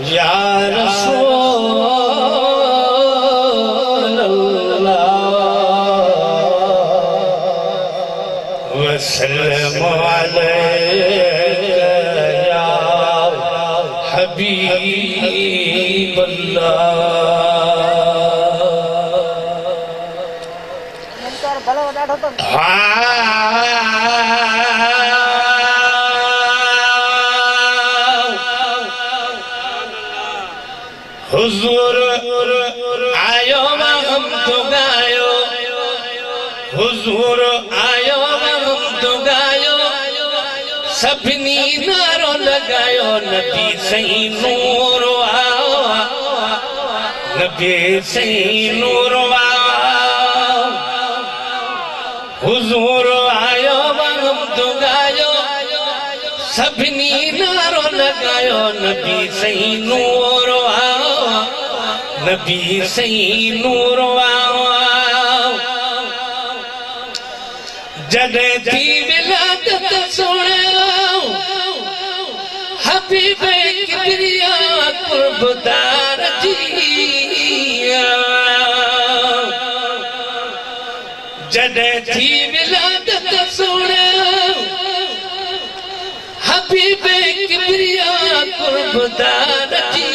या रसूल अल्लाह वसल्लम अलैका या हबीब अल्लाह। हुजूर आयो हम तो गायो, हुजूर आयो हम तो गायो, सभिनी नारो लगायो नबी सही नूर आओ, नबी सही नूर आओ। हुजूर आयो हम तो गायो, सभिनी नारो लगायो नबी सही नूर आओ, नबी सही नूर आओ। जडे थी विलादत सुणियो हबीब किबरिया कुर्बदार जी, जडे थी विलादत सुणियो हबीब किबरिया कुर्बदार जी।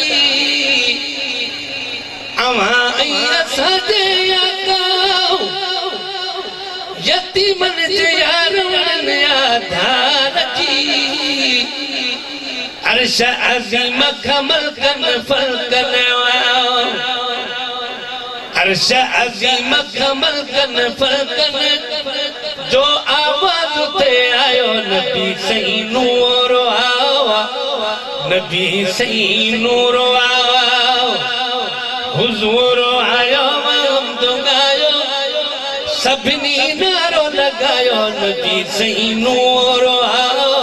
यतीमन जे यारन आधार जी, अर्श अज़ीम कमल कन फलकन वाओ, अर्श अज़ीम कमल कन फलकन जो आवाज ते आयो नबी सही नूर आओ, नबी सही नूर आओ। हुजूर आयो हम तो गायो, सभिनी नारो लगायो नबी सही नूर आओ,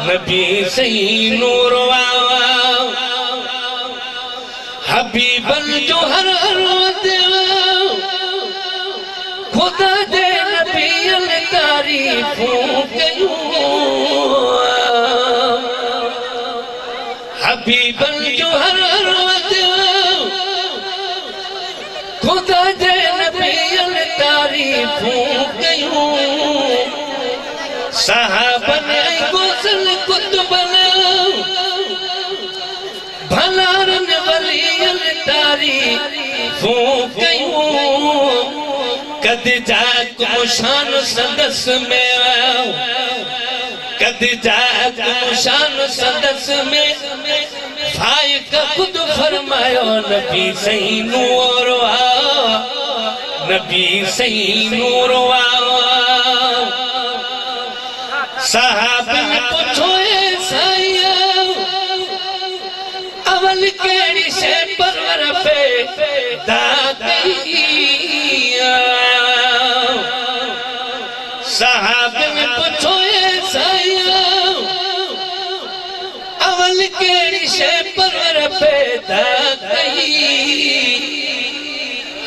नबी सही नूर आओ। हबीबल जो हर देव खुदा दे नबी तारीफूं कयूं, हबीबल जो हर खुदा दे नबी तारीफूं कयूं। सहाबन गुसल कुतुबन भलारन वलियन तारीफूं कयूं। कद जाक मुशान सदस में आओ, कद जाक मुशान सदस में फाइक खुद फरमायो नबी सही नूर आओ, नबी सही नूर आओ। सहाबन पुछो साईया अवल केड़ी शे परवर पे दादिया, सहाबन पुछो साईया अवल केड़ी शे परवर पे दादी।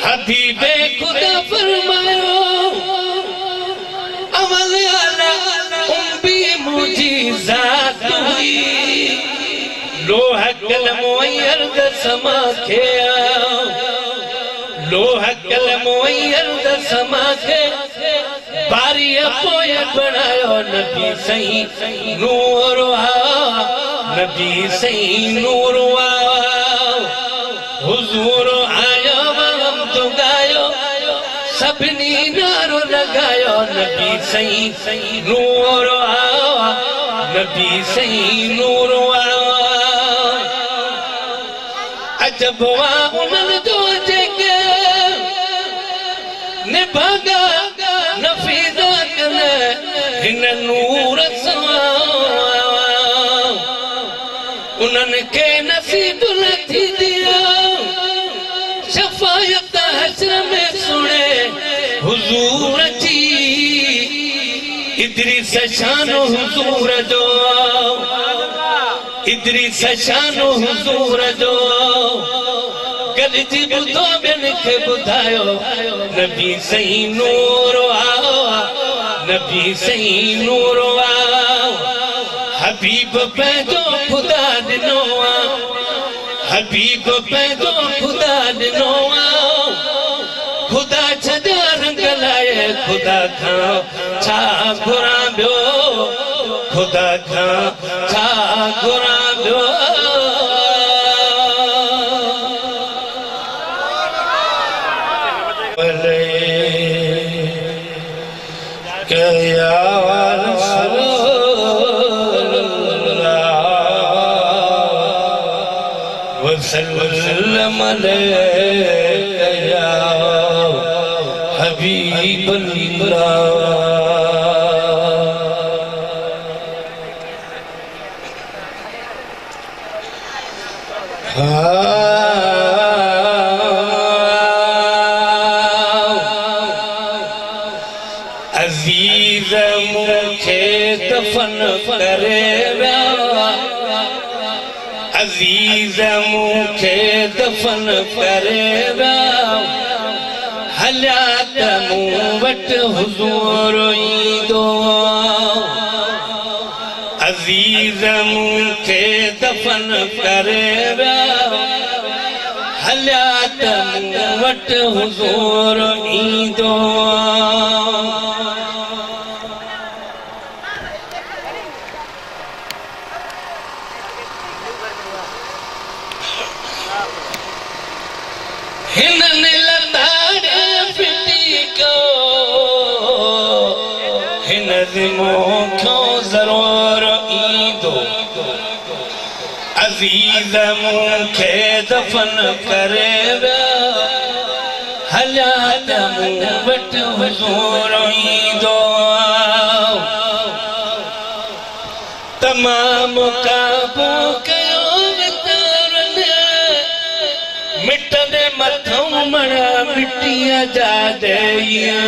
हबीबे खुदा फरमायो अवल आला उम्बी मुजीज़ात हुई, लोह कलम अर्द समा के आओ, लोह कलम अर्द समा के बारी पोय बनायो नबी सही नूर आओ, नबी सही नूर आओ। हुजूर आयो हम तो गायो, सभिनी नारो लगायो नबी सही नूर आओ, नबी सही नूर आओ। अजब वा उन्हन जो जेके निभागा नफीदा कने हिन नूर सवा, उन्हन के नसीब न थी दिया शफायत हश्र में सुने हुजूर जी। इदरीस शान हुजूर जो, इदरीस शान हुजूर जो गलजी बुधो बिन के बुधायो नबी सही नूर आओ, नबी सही नूर आओ। हबीब पैदो खुदा दिनोआ हबीब पैदो खुदा दिनोआ खुदा छजा रंग लाए खुदा खां छा घुरा बियो खुदा खां छा घुरा बियो वसल्लम अलैका या हबीबल्लाह अजीज मुखे दफन करे अजीज मुखे दफन करे हलिया त मूं वटि हुज़ूर ईंदो अजीज मुखे दफन करे हलिया त मूं वटि हुज़ूर ईंदो हिनने लताड़े फिटी को हिन मोखों ज़रूर ईंदो अजीज मुखे दफन करे हलिया त मूं वटि हुज़ूर ईंदो तमाम काबू कयो मिटने मथों मड़ा मिट्टिया जा दइया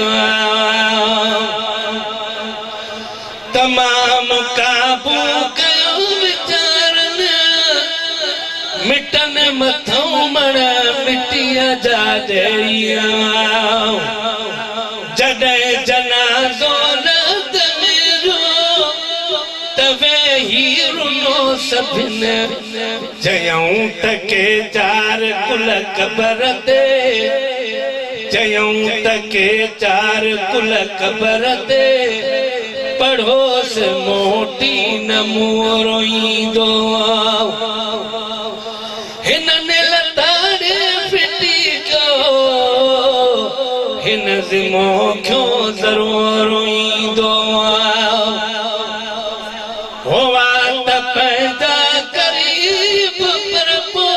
तमाम काबू कयो विचारन मिटने मथों मड़ा मिट्टिया जा दइया जडे जनाज़ो लद मेरो तवे ही रुनो सभिन जयूं तके चार कुल कबर दे जयूं तके चार कुल कबर दे पढ़ोस मोटी न मोरो ईंदो हिनने लताड़े फिटी को हिन मोखियो ज़रूर ईंदो होवा त पैदा करीब पर पो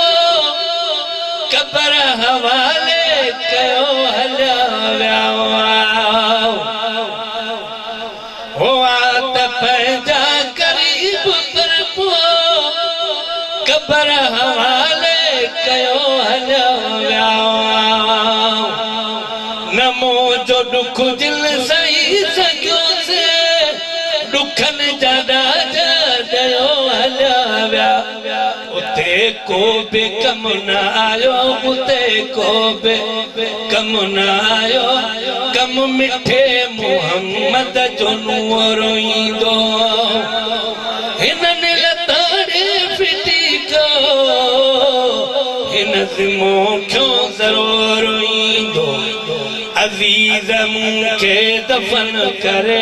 कबर हवाले कयो हलिया विया होवा त पैदा करीब पर पो कबर हवाले कयो हलिया विया नमो जो दुख दिल सही सकियो से दुखन जदा जयो हलिया विया उते को बि कम न आयो उते को बि कम न आयो कम मिठे मोहम्मद जो नूर ईंदो हिनने लताड़े फिटी को हिन मोखियो ज़रूर ईंदो अजीज मुखे दफन करे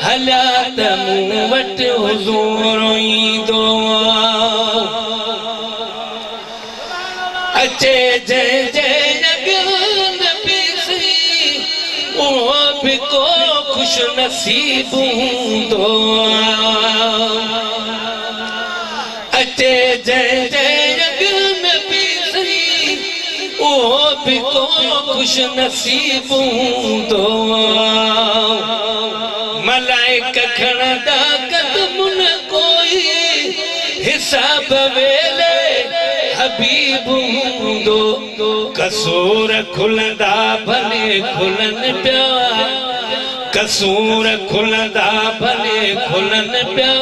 हलिया त मूं वटि हुज़ूर ईंदो अचे जंहिंजे नबी सी उहो बि को ख़ुश नसीब हूंदो अचे जंहिंजे नबी सी उहो बि को ख़ुश नसीब हूंदो मलाइक खणंदा कदम न कोई हिसाब वेले हबीब हूंदो कसूर खुलंदा भले खुलनि पिया कसूर खुलंदा भले खुलनि पिया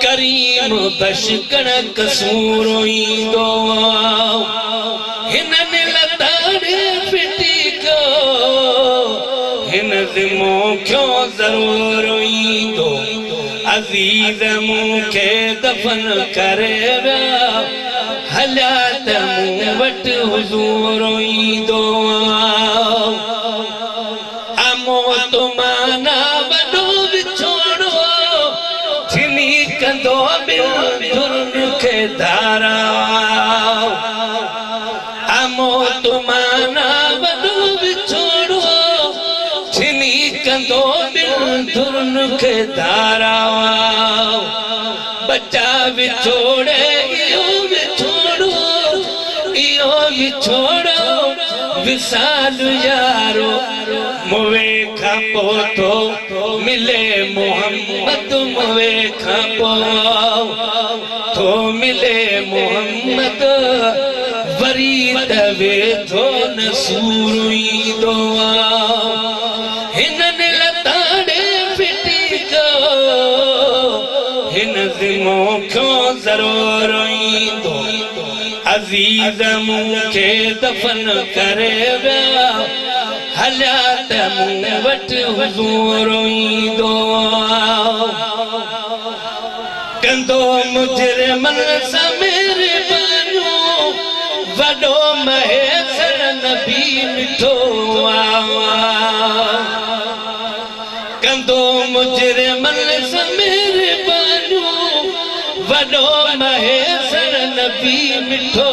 करीम बशकण कसूर ईंदो हिननि लताड़े फिटी को हिन मोखियो ज़रूर ईंदो अज़ीज़ मूंखे दफ़न करे विया हलिया त मूं वटि हुज़ूर ईंदो मौत माना वॾो विछोड़ो छिनी कंदो धुरन खे धारा मौत माना वॾो विछोड़ो छिनी कंदो धुरन खे धारा बच्चा विछोड़े इहो विछोड़ो विसाल यारो मुवे खां पोइ थो मिले मोहम्मद मुवे खां पोइ थो मिले मोहम्मद वरी त वेझो नसूर ईंदो हिननि लताड़े फिटी कयो हिन ज़िमो खो ज़रूर ईंदो अज़ीज़ मूंखे दफ़न करे विया हलिया त मूं वटि हुज़ूर ईंदो कंदो मुजरिमन सां महिरबानियूं वॾो महेसर नबी मिठो कंदो मुजरिमन सां महिरबानियूं वॾो महेसर नबी मिठो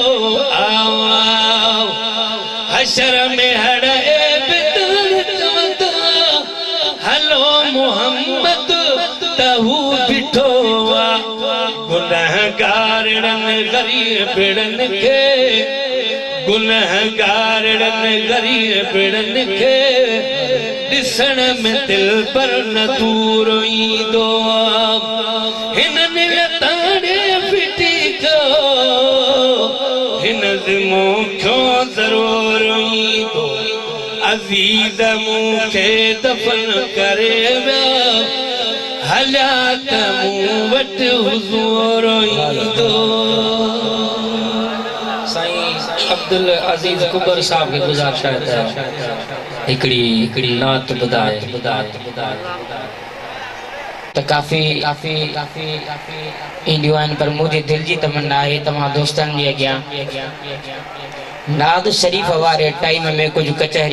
हशर में हड़े हलो मोहम्मद तहू बिठो गुनहगारनि ग़रीबनि खे गुनहगारनि ग़रीबनि खे ॾिसण में दिल पर न दूर ईंदो हिननि लताड़े फिटी कयो हिन ज़िमो खो ज़रूर ईंदो अज़ीज़ मूंखे दफ़न करे विया हलिया त मूं वटि हुज़ूर ईंदो साईं अब्दुल अजीज कुबर साहब के गुज़ारिश है हिकड़ी नात ॿुधाए तो काफ़ी ईंदियूं आहिनि पर मुंहिंजे दिलि जी तमन्ना आहे तव्हां दोस्तनि जे अॻियां नाद शरीफ़ वारे टाइम में कुझु कचहरी